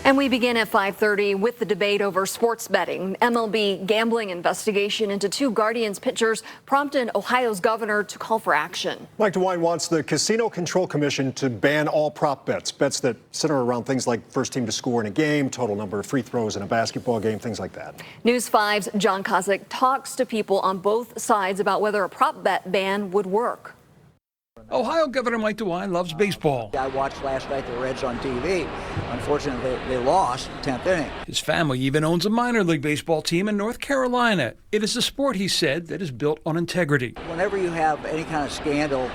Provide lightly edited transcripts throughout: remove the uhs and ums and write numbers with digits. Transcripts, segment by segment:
And we begin at 5:30 with the debate over sports betting. MLB gambling investigation into two Guardians pitchers prompted Ohio's governor to call for action. Mike DeWine wants the Casino Control Commission to ban all prop bets that center around things like first team to score in a game, total number of free throws in a basketball game, things like that. News 5's John Kozik talks to people on both sides about whether a prop bet ban would work. Ohio Governor Mike DeWine loves baseball. I watched last night the Reds on TV. Unfortunately, they lost 10th inning. His family even owns a minor league baseball team in North Carolina. It is a sport, he said, that is built on integrity. Whenever you have any kind of scandal,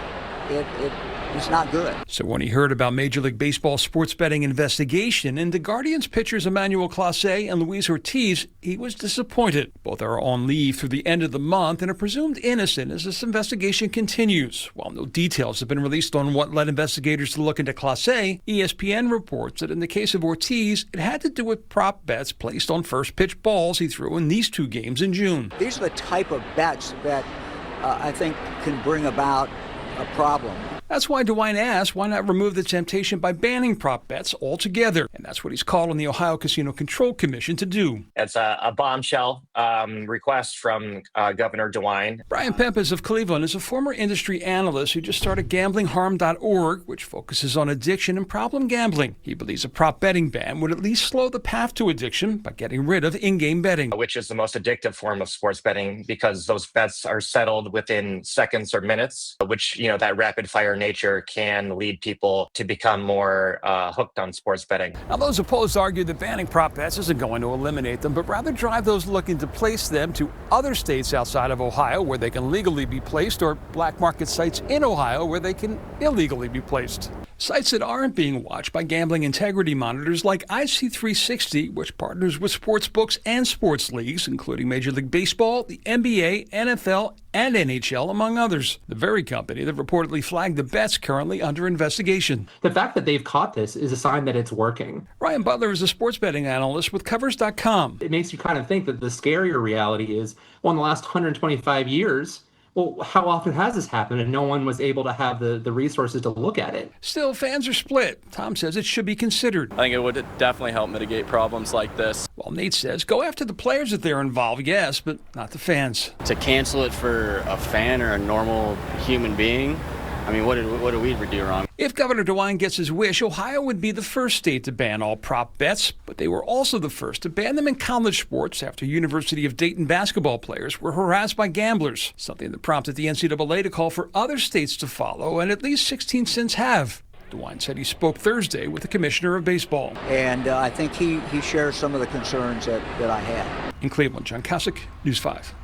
it's not good. So when he heard about Major League Baseball sports betting investigation into Guardians pitchers Emmanuel Clase and Luis Ortiz, he was disappointed. Both are on leave through the end of the month and are presumed innocent as this investigation continues. While no details have been released on what led investigators to look into Clase, ESPN reports that in the case of Ortiz, it had to do with prop bets placed on first pitch balls he threw in these two games in June. These are the type of bets that I think can bring about a problem. That's why DeWine asked, why not remove the temptation by banning prop bets altogether? And that's what he's called on the Ohio Casino Control Commission to do. It's a bombshell request from Governor DeWine. Brian Pempis of Cleveland is a former industry analyst who just started gamblingharm.org, which focuses on addiction and problem gambling. He believes a prop betting ban would at least slow the path to addiction by getting rid of in-game betting, which is the most addictive form of sports betting because those bets are settled within seconds or minutes, which, that rapid fire nature can lead people to become more hooked on sports betting. Now, those opposed argue that banning prop bets isn't going to eliminate them, but rather drive those looking to place them to other states outside of Ohio where they can legally be placed, or black market sites in Ohio where they can illegally be placed. Sites that aren't being watched by gambling integrity monitors like IC360, which partners with sports books and sports leagues, including Major League Baseball, the NBA, NFL, and NHL, among others. The very company that reportedly flagged the bets currently under investigation. The fact that they've caught this is a sign that it's working. Ryan Butler is a sports betting analyst with Covers.com. It makes you kind of think that the scarier reality is, well, in the last 125 years, well, how often has this happened and no one was able to have the resources to look at it? Still, fans are split. Tom says it should be considered. I think it would definitely help mitigate problems like this. While Nate says go after the players if they're involved, yes, but not the fans. To cancel it for a fan or a normal human being, I mean, what did we do wrong? If Governor DeWine gets his wish, Ohio would be the first state to ban all prop bets, but they were also the first to ban them in college sports after University of Dayton basketball players were harassed by gamblers, something that prompted the NCAA to call for other states to follow, and at least 16 since have. DeWine said he spoke Thursday with the commissioner of baseball. And I think he shares some of the concerns that I had. In Cleveland, John Kozik, News 5.